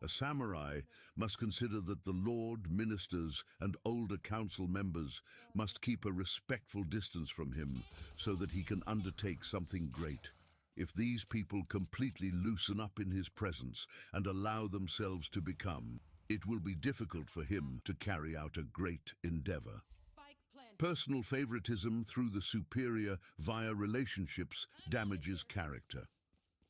A samurai must consider that the lord, ministers, and older council members must keep a respectful distance from him so that he can undertake something great. If these people completely loosen up in his presence and allow themselves to become, it will be difficult for him to carry out a great endeavor. Spike planted. Personal favoritism through the superior via relationships damages character.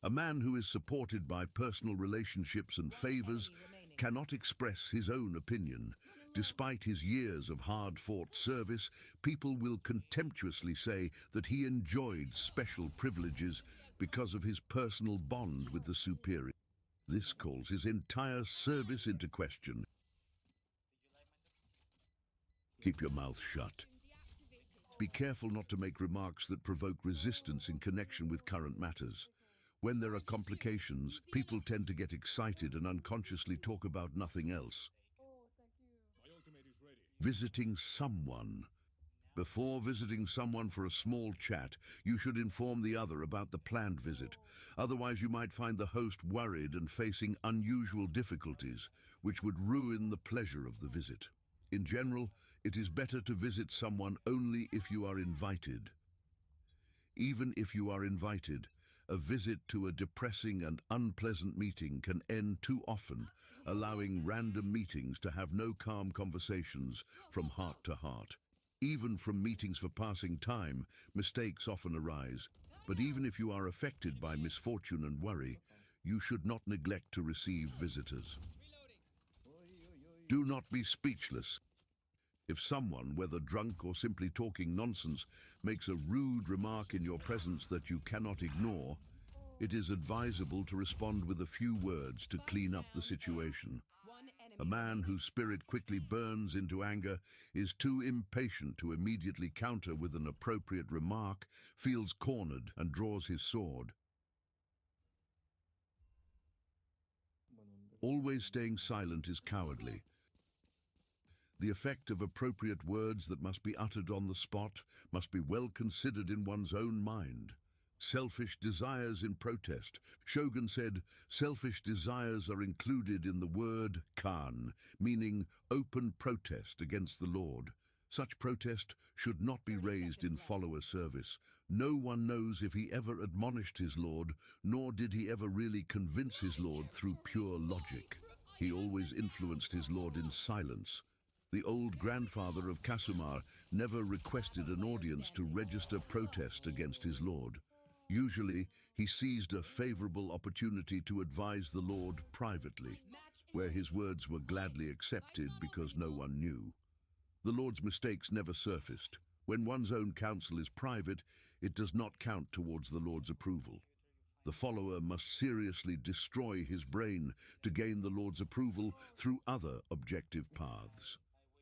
A man who is supported by personal relationships and favors cannot express his own opinion. Despite his years of hard-fought service, people will contemptuously say that he enjoyed special privileges because of his personal bond with the superior. This calls his entire service into question. Keep your mouth shut. Be careful not to make remarks that provoke resistance in connection with current matters. When there are complications, people tend to get excited and unconsciously talk about nothing else. Visiting someone. Before visiting someone for a small chat, you should inform the other about the planned visit. Otherwise, you might find the host worried and facing unusual difficulties, which would ruin the pleasure of the visit. In general, it is better to visit someone only if you are invited. Even if you are invited, a visit to a depressing and unpleasant meeting can end too often, allowing random meetings to have no calm conversations from heart to heart. Even from meetings for passing time, mistakes often arise. But even if you are affected by misfortune and worry, you should not neglect to receive visitors. Do not be speechless. If someone, whether drunk or simply talking nonsense, makes a rude remark in your presence that you cannot ignore, it is advisable to respond with a few words to clean up the situation. One enemy A man whose spirit quickly burns into anger is too impatient to immediately counter with an appropriate remark, feels cornered, and draws his sword. Always staying silent is cowardly. The effect of appropriate words that must be uttered on the spot must be well considered in one's own mind. Selfish desires in protest. Shogun said, selfish desires are included in the word kan, meaning open protest against the Lord. Such protest should not be raised in follower service. No one knows if he ever admonished his Lord, nor did he ever really convince his Lord through pure logic. He always influenced his Lord in silence. The old grandfather of Kasumar never requested an audience to register protest against his Lord. Usually, he seized a favorable opportunity to advise the Lord privately, where his words were gladly accepted because no one knew. The Lord's mistakes never surfaced. When one's own counsel is private, it does not count towards the Lord's approval. The follower must seriously destroy his brain to gain the Lord's approval through other objective paths.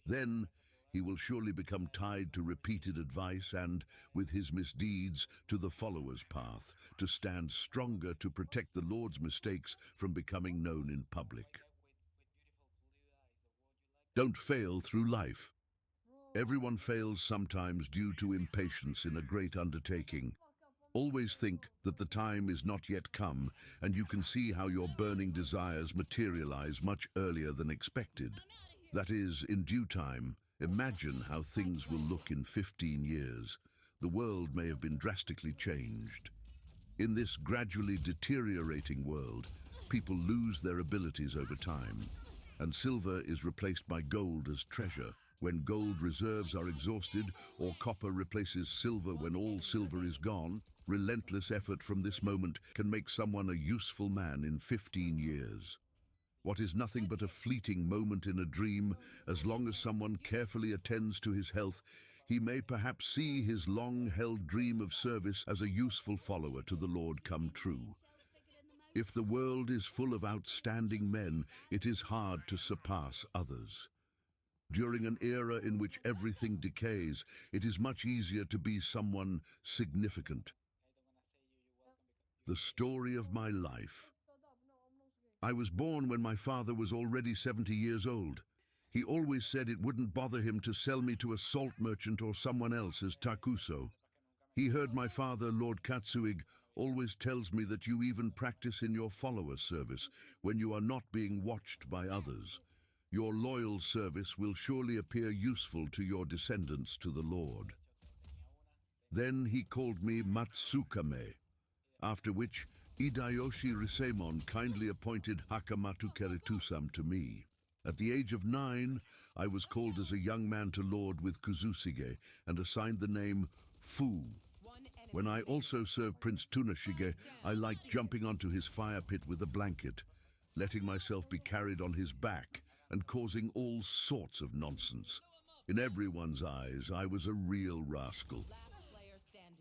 Then, he will surely become tied to repeated advice and, with his misdeeds, to the follower's path, to stand stronger to protect the Lord's mistakes from becoming known in public. Don't fail through life. Everyone fails sometimes due to impatience in a great undertaking. Always think that the time is not yet come, and you can see how your burning desires materialize much earlier than expected. That is, in due time. Imagine how things will look in 15 years. The world may have been drastically changed. In this gradually deteriorating world, people lose their abilities over time, and silver is replaced by gold as treasure. When gold reserves are exhausted, or copper replaces silver when all silver is gone, relentless effort from this moment can make someone a useful man in 15 years. What is nothing but a fleeting moment in a dream, as long as someone carefully attends to his health, he may perhaps see his long-held dream of service as a useful follower to the Lord come true. If the world is full of outstanding men, it is hard to surpass others. During an era in which everything decays, it is much easier to be someone significant. The story of my life. I was born when my father was already 70 years old. He always said it wouldn't bother him to sell me to a salt merchant or someone else as takuso. He heard my father, Lord Katsuig, always tells me that you even practice in your follower service when you are not being watched by others. Your loyal service will surely appear useful to your descendants to the Lord. Then he called me Matsukame, after which Hideyoshi Risemon kindly appointed Hakamatu Keritusam to me. At the age of 9, I was called as a young man to Lord with Kuzusige and assigned the name Fu. When I also served Prince Tunashige, I liked jumping onto his fire pit with a blanket, letting myself be carried on his back and causing all sorts of nonsense. In everyone's eyes, I was a real rascal.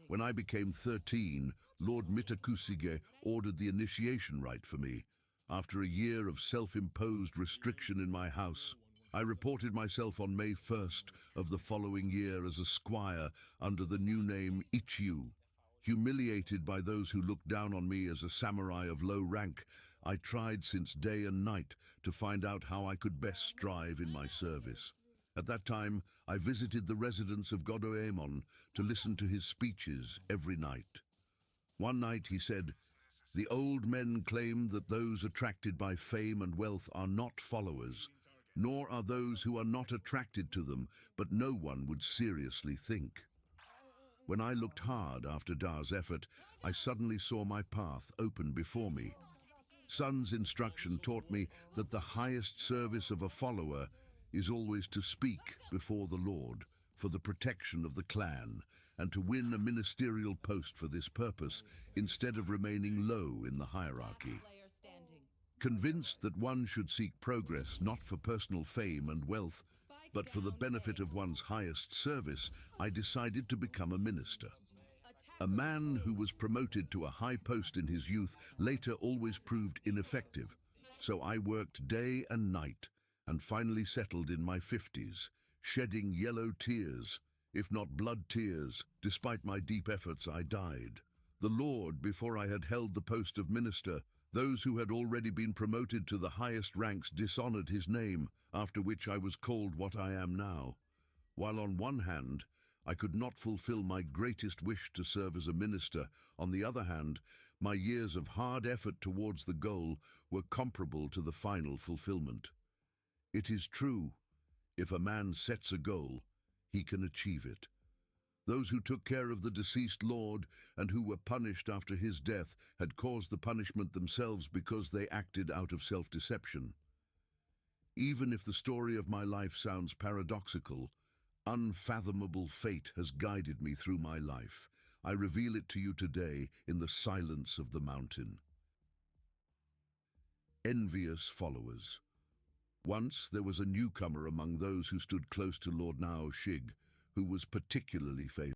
When I became 13, Lord Mitakusige ordered the initiation rite for me. After a year of self-imposed restriction in my house, I reported myself on May 1st of the following year as a squire under the new name Ichiu. Humiliated by those who looked down on me as a samurai of low rank, I tried since day and night to find out how I could best strive in my service. At that time, I visited the residence of Godoemon to listen to his speeches every night. One night he said, "The old men claim that those attracted by fame and wealth are not followers, nor are those who are not attracted to them, but no one would seriously think." When I looked hard after Da's effort, I suddenly saw my path open before me. Sun's instruction taught me that the highest service of a follower is always to speak before the Lord for the protection of the clan and to win a ministerial post for this purpose instead of remaining low in the hierarchy. Convinced that one should seek progress not for personal fame and wealth, but for the benefit of one's highest service, I decided to become a minister. A man who was promoted to a high post in his youth later always proved ineffective, so I worked day and night and finally settled in my 50s, shedding yellow tears, if not blood tears. Despite my deep efforts, I died. The Lord, before I had held the post of minister, those who had already been promoted to the highest ranks dishonored his name, after which I was called what I am now. While on one hand, I could not fulfill my greatest wish to serve as a minister, on the other hand, my years of hard effort towards the goal were comparable to the final fulfillment. It is true, if a man sets a goal, he can achieve it. Those who took care of the deceased lord and who were punished after his death had caused the punishment themselves because they acted out of self-deception. Even if the story of my life sounds paradoxical, unfathomable fate has guided me through my life. I reveal it to you today in the silence of the mountain. Envious followers. Once there was a newcomer among those who stood close to Lord Nao Shig, who was particularly favored.